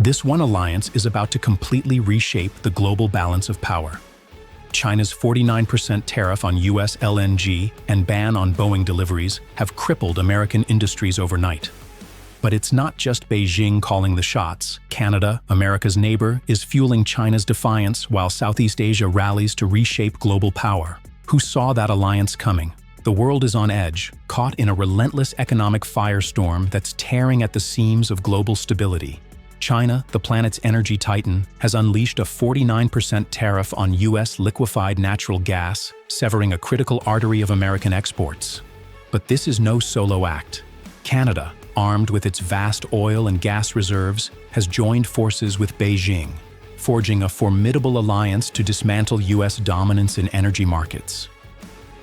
This one alliance is about to completely reshape the global balance of power. China's 49% tariff on U.S. LNG and ban on Boeing deliveries have crippled American industries overnight. But it's not just Beijing calling the shots. Canada, America's neighbor, is fueling China's defiance while Southeast Asia rallies to reshape global power. Who saw that alliance coming? The world is on edge, caught in a relentless economic firestorm that's tearing at the seams of global stability. China, the planet's energy titan, has unleashed a 49% tariff on U.S. liquefied natural gas, severing a critical artery of American exports. But this is no solo act. Canada, armed with its vast oil and gas reserves, has joined forces with Beijing, forging a formidable alliance to dismantle U.S. dominance in energy markets.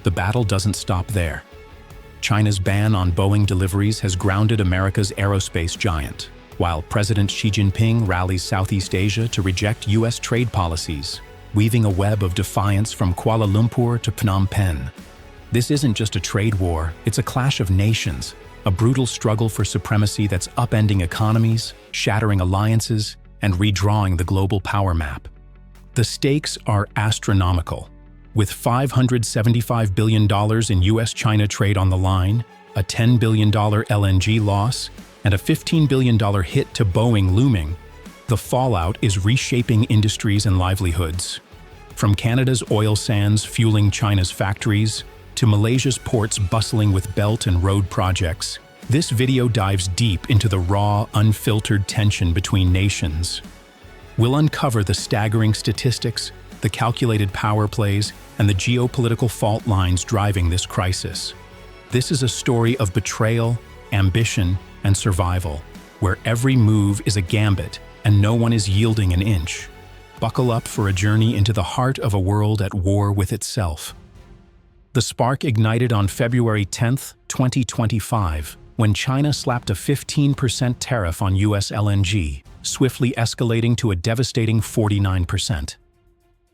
The battle doesn't stop there. China's ban on Boeing deliveries has grounded America's aerospace giant, while President Xi Jinping rallies Southeast Asia to reject U.S. trade policies, weaving a web of defiance from Kuala Lumpur to Phnom Penh. This isn't just a trade war, it's a clash of nations, a brutal struggle for supremacy that's upending economies, shattering alliances, and redrawing the global power map. The stakes are astronomical. With $575 billion in U.S.-China trade on the line, a $10 billion LNG loss, and a $15 billion hit to Boeing looming, the fallout is reshaping industries and livelihoods. From Canada's oil sands fueling China's factories, to Malaysia's ports bustling with belt and road projects, this video dives deep into the raw, unfiltered tension between nations. We'll uncover the staggering statistics, the calculated power plays, and the geopolitical fault lines driving this crisis. This is a story of betrayal, ambition, and survival, where every move is a gambit and no one is yielding an inch. Buckle up for a journey into the heart of a world at war with itself. The spark ignited on February 10, 2025, when China slapped a 15% tariff on U.S. LNG, swiftly escalating to a devastating 49%.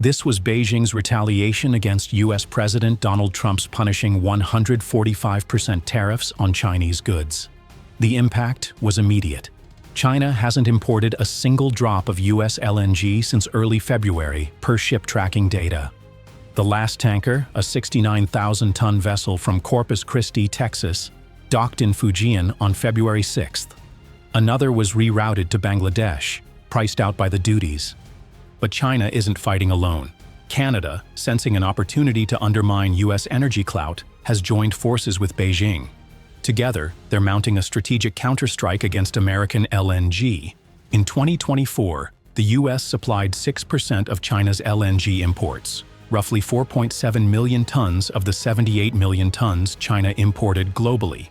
This was Beijing's retaliation against U.S. President Donald Trump's punishing 145% tariffs on Chinese goods. The impact was immediate. China hasn't imported a single drop of U.S. LNG since early February, per ship tracking data. The last tanker, a 69,000-ton vessel from Corpus Christi, Texas, docked in Fujian on February 6th. Another was rerouted to Bangladesh, priced out by the duties. But China isn't fighting alone. Canada, sensing an opportunity to undermine U.S. energy clout, has joined forces with Beijing. Together, they're mounting a strategic counterstrike against American LNG. In 2024, the U.S. supplied 6% of China's LNG imports, roughly 4.7 million tons of the 78 million tons China imported globally.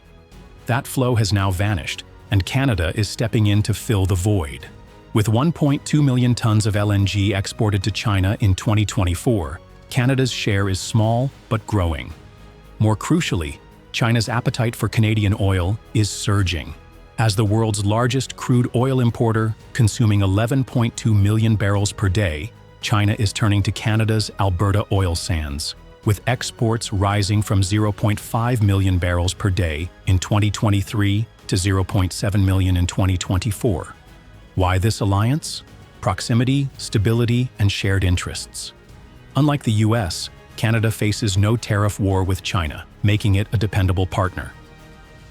That flow has now vanished, and Canada is stepping in to fill the void. With 1.2 million tons of LNG exported to China in 2024, Canada's share is small but growing. More crucially, China's appetite for Canadian oil is surging. As the world's largest crude oil importer, consuming 11.2 million barrels per day, China is turning to Canada's Alberta oil sands, with exports rising from 0.5 million barrels per day in 2023 to 0.7 million in 2024. Why this alliance? Proximity, stability, and shared interests. Unlike the U.S., Canada faces no tariff war with China, making it a dependable partner.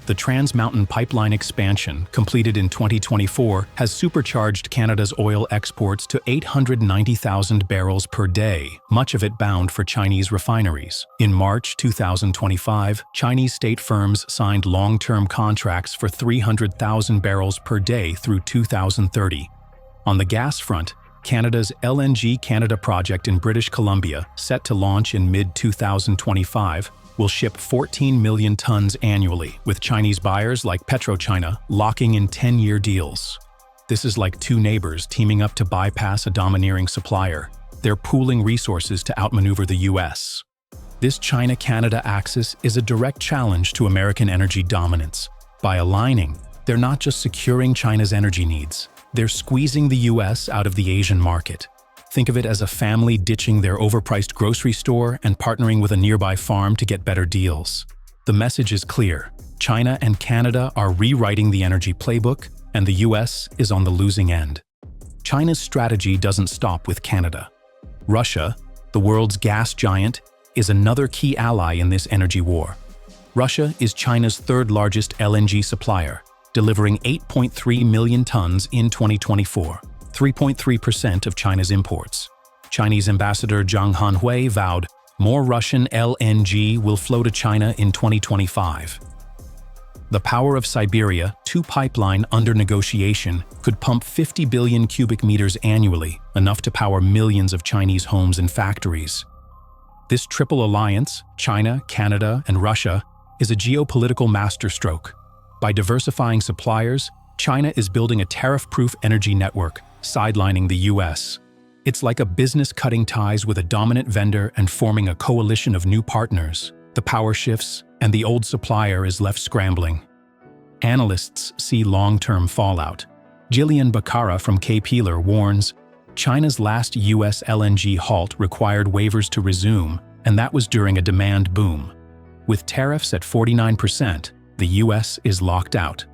The Trans Mountain Pipeline expansion, completed in 2024, has supercharged Canada's oil exports to 890,000 barrels per day, much of it bound for Chinese refineries. In March 2025, Chinese state firms signed long-term contracts for 300,000 barrels per day through 2030. On the gas front, Canada's LNG Canada project in British Columbia, set to launch in mid-2025, will ship 14 million tons annually, with Chinese buyers like PetroChina locking in 10-year deals. This is like two neighbors teaming up to bypass a domineering supplier. They're pooling resources to outmaneuver the U.S. This China-Canada axis is a direct challenge to American energy dominance. By aligning, they're not just securing China's energy needs, they're squeezing the U.S. out of the Asian market. Think of it as a family ditching their overpriced grocery store and partnering with a nearby farm to get better deals. The message is clear. China and Canada are rewriting the energy playbook, and the U.S. is on the losing end. China's strategy doesn't stop with Canada. Russia, the world's gas giant, is another key ally in this energy war. Russia is China's third-largest LNG supplier, delivering 8.3 million tons in 2024, 3.3% of China's imports. Chinese Ambassador Zhang Hanhui vowed more Russian LNG will flow to China in 2025. The Power of Siberia 2 pipeline under negotiation could pump 50 billion cubic meters annually, enough to power millions of Chinese homes and factories. This triple alliance, China, Canada, and Russia, is a geopolitical masterstroke. By diversifying suppliers, China is building a tariff-proof energy network, sidelining the U.S. It's like a business cutting ties with a dominant vendor and forming a coalition of new partners. The power shifts, and the old supplier is left scrambling. Analysts see long-term fallout. Jillian Baccara from Pactl warns, China's last U.S. LNG halt required waivers to resume, and that was during a demand boom. With tariffs at 49%, the U.S. is locked out.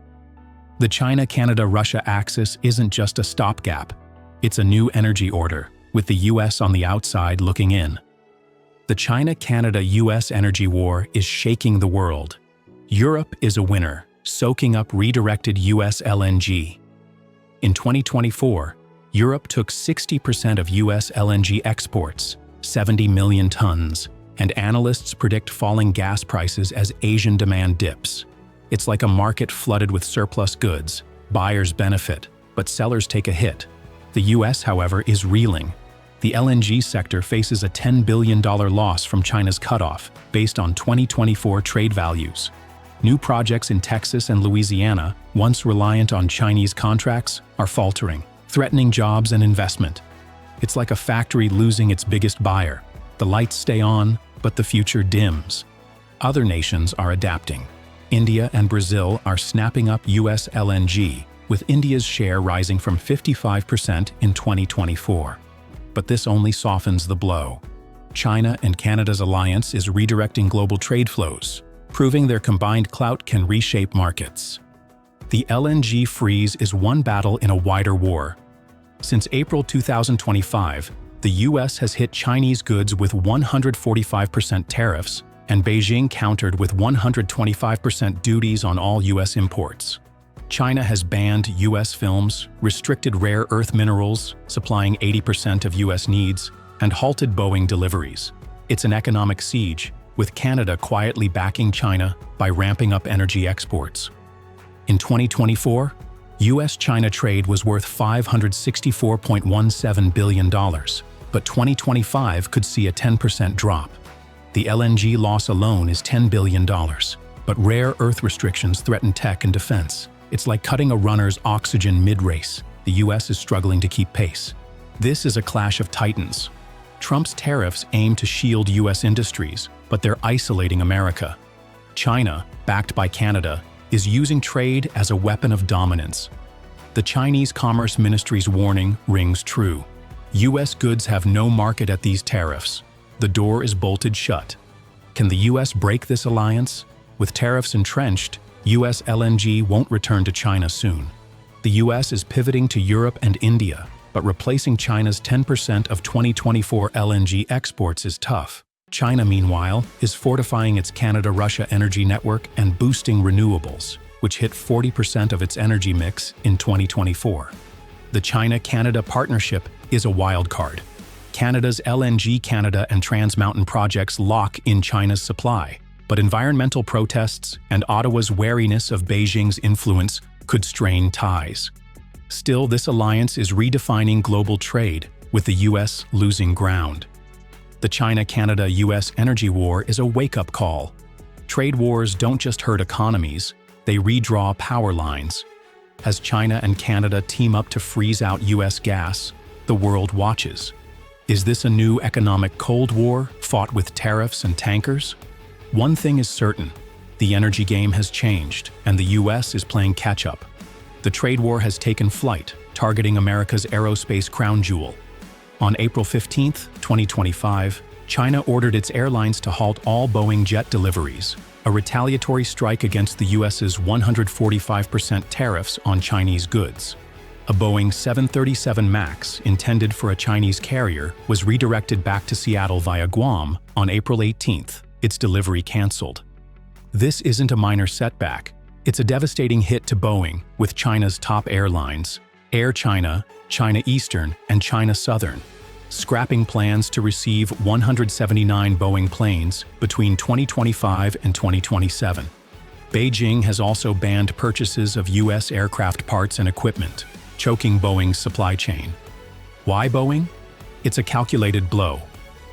The China-Canada-Russia axis isn't just a stopgap. It's a new energy order, with the U.S. on the outside looking in. The China-Canada-U.S. energy war is shaking the world. Europe is a winner, soaking up redirected U.S. LNG. In 2024, Europe took 60% of U.S. LNG exports, 70 million tons, and analysts predict falling gas prices as Asian demand dips. It's like a market flooded with surplus goods. Buyers benefit, but sellers take a hit. The U.S., however, is reeling. The LNG sector faces a $10 billion loss from China's cutoff, based on 2024 trade values. New projects in Texas and Louisiana, once reliant on Chinese contracts, are faltering, threatening jobs and investment. It's like a factory losing its biggest buyer. The lights stay on, but the future dims. Other nations are adapting. India and Brazil are snapping up U.S. LNG, with India's share rising from 55% in 2024. But this only softens the blow. China and Canada's alliance is redirecting global trade flows, proving their combined clout can reshape markets. The LNG freeze is one battle in a wider war. Since April 2025, the U.S. has hit Chinese goods with 145% tariffs, and Beijing countered with 125% duties on all U.S. imports. China has banned U.S. films, restricted rare earth minerals, supplying 80% of U.S. needs, and halted Boeing deliveries. It's an economic siege, with Canada quietly backing China by ramping up energy exports. In 2024, U.S.-China trade was worth $564.17 billion, but 2025 could see a 10% drop. The LNG loss alone is $10 billion, but rare earth restrictions threaten tech and defense. It's like cutting a runner's oxygen mid-race. The U.S. is struggling to keep pace. This is a clash of titans. Trump's tariffs aim to shield U.S. industries, but they're isolating America. China, backed by Canada, is using trade as a weapon of dominance. The Chinese Commerce Ministry's warning rings true. U.S. goods have no market at these tariffs. The door is bolted shut. Can the U.S. break this alliance? With tariffs entrenched, U.S. LNG won't return to China soon. The U.S. is pivoting to Europe and India, but replacing China's 10% of 2024 LNG exports is tough. China, meanwhile, is fortifying its Canada-Russia energy network and boosting renewables, which hit 40% of its energy mix in 2024. The China-Canada partnership is a wild card. Canada's LNG Canada and Trans Mountain projects lock in China's supply, but environmental protests and Ottawa's wariness of Beijing's influence could strain ties. Still, this alliance is redefining global trade, with the U.S. losing ground. The China-Canada-U.S. energy war is a wake-up call. Trade wars don't just hurt economies, they redraw power lines. As China and Canada team up to freeze out U.S. gas, the world watches. Is this a new economic Cold War, fought with tariffs and tankers? One thing is certain, the energy game has changed, and the U.S. is playing catch-up. The trade war has taken flight, targeting America's aerospace crown jewel. On April 15, 2025, China ordered its airlines to halt all Boeing jet deliveries, a retaliatory strike against the U.S.'s 145% tariffs on Chinese goods. A Boeing 737 MAX intended for a Chinese carrier was redirected back to Seattle via Guam on April 18th, its delivery canceled. This isn't a minor setback. It's a devastating hit to Boeing, with China's top airlines, Air China, China Eastern, and China Southern, scrapping plans to receive 179 Boeing planes between 2025 and 2027. Beijing has also banned purchases of U.S. aircraft parts and equipment, choking Boeing's supply chain. Why Boeing? It's a calculated blow.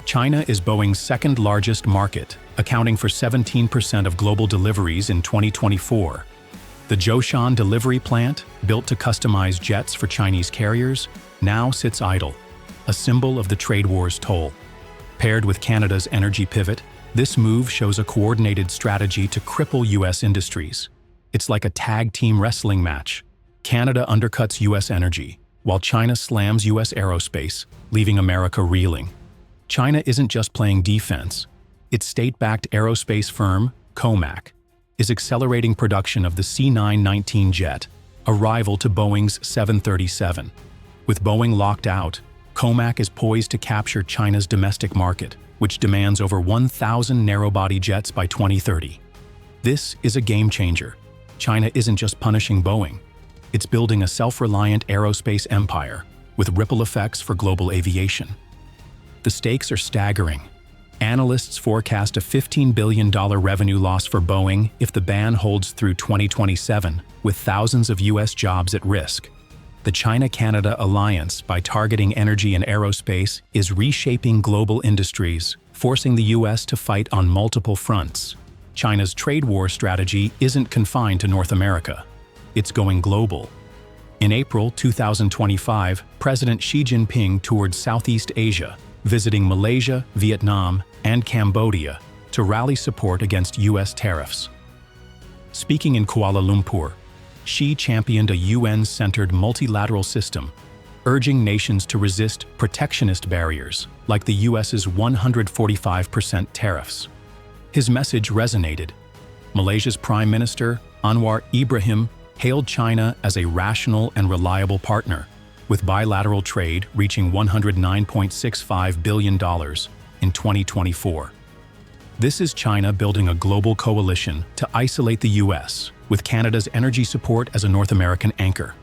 China is Boeing's second largest market, accounting for 17% of global deliveries in 2024. The Zhoushan delivery plant, built to customize jets for Chinese carriers, now sits idle, a symbol of the trade war's toll. Paired with Canada's energy pivot, this move shows a coordinated strategy to cripple U.S. industries. It's like a tag team wrestling match. Canada undercuts U.S. energy, while China slams U.S. aerospace, leaving America reeling. China isn't just playing defense. Its state-backed aerospace firm, COMAC, is accelerating production of the C919 jet, a rival to Boeing's 737. With Boeing locked out, COMAC is poised to capture China's domestic market, which demands over 1,000 narrow-body jets by 2030. This is a game-changer. China isn't just punishing Boeing. It's building a self-reliant aerospace empire with ripple effects for global aviation. The stakes are staggering. Analysts forecast a $15 billion revenue loss for Boeing if the ban holds through 2027, with thousands of U.S. jobs at risk. The China-Canada alliance, by targeting energy and aerospace, is reshaping global industries, forcing the U.S. to fight on multiple fronts. China's trade war strategy isn't confined to North America. It's going global. In April 2025, President Xi Jinping toured Southeast Asia, visiting Malaysia, Vietnam, and Cambodia to rally support against U.S. tariffs. Speaking in Kuala Lumpur, Xi championed a UN-centered multilateral system, urging nations to resist protectionist barriers like the U.S.'s 145% tariffs. His message resonated. Malaysia's Prime Minister, Anwar Ibrahim, hailed China as a rational and reliable partner, with bilateral trade reaching $109.65 billion in 2024. This is China building a global coalition to isolate the U.S., with Canada's energy support as a North American anchor.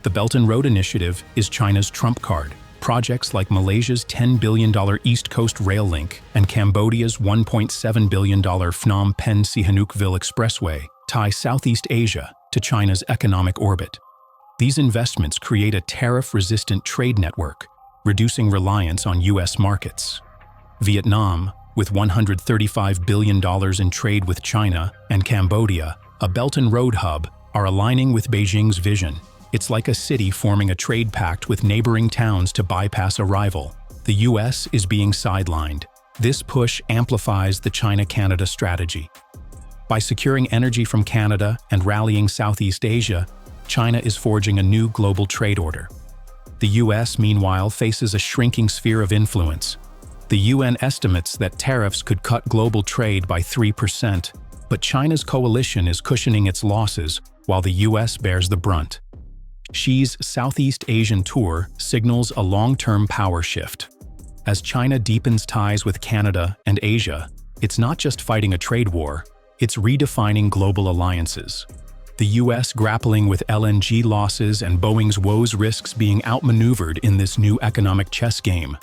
The Belt and Road Initiative is China's trump card. Projects like Malaysia's $10 billion East Coast Rail Link and Cambodia's $1.7 billion Phnom Penh-Sihanoukville Expressway tie Southeast Asia to China's economic orbit. These investments create a tariff-resistant trade network, reducing reliance on U.S. markets. Vietnam, with $135 billion in trade with China, and Cambodia, a Belt and Road hub, are aligning with Beijing's vision. It's like a city forming a trade pact with neighboring towns to bypass a rival. The U.S. is being sidelined. This push amplifies the China-Canada strategy. By securing energy from Canada and rallying Southeast Asia, China is forging a new global trade order. The U.S., meanwhile, faces a shrinking sphere of influence. The UN estimates that tariffs could cut global trade by 3%, but China's coalition is cushioning its losses while the U.S. bears the brunt. Xi's Southeast Asian tour signals a long-term power shift. As China deepens ties with Canada and Asia, it's not just fighting a trade war, it's redefining global alliances. The U.S. grappling with LNG losses and Boeing's woes risks being outmaneuvered in this new economic chess game.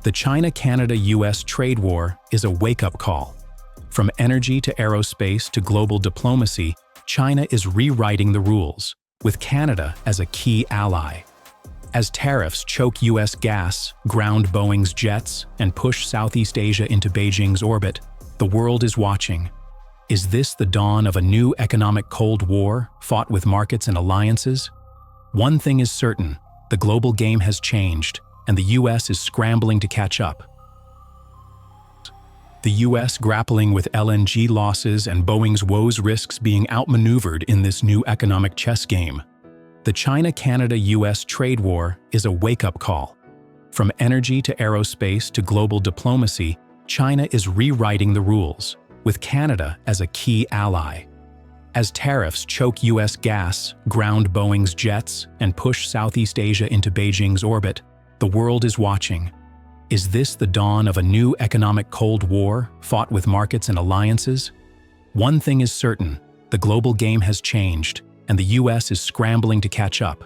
The China-Canada-U.S. trade war is a wake-up call. From energy to aerospace to global diplomacy, China is rewriting the rules, with Canada as a key ally. As tariffs choke U.S. gas, ground Boeing's jets, and push Southeast Asia into Beijing's orbit, the world is watching. Is this the dawn of a new economic Cold War, fought with markets and alliances? One thing is certain, the global game has changed, and the U.S. is scrambling to catch up. The U.S. grappling with LNG losses and Boeing's woes risks being outmaneuvered in this new economic chess game. The China-Canada-U.S. trade war is a wake-up call. From energy to aerospace to global diplomacy, China is rewriting the rules, with Canada as a key ally. As tariffs choke U.S. gas, ground Boeing's jets, and push Southeast Asia into Beijing's orbit, the world is watching. Is this the dawn of a new economic Cold War, fought with markets and alliances? One thing is certain: the global game has changed, and the U.S. is scrambling to catch up.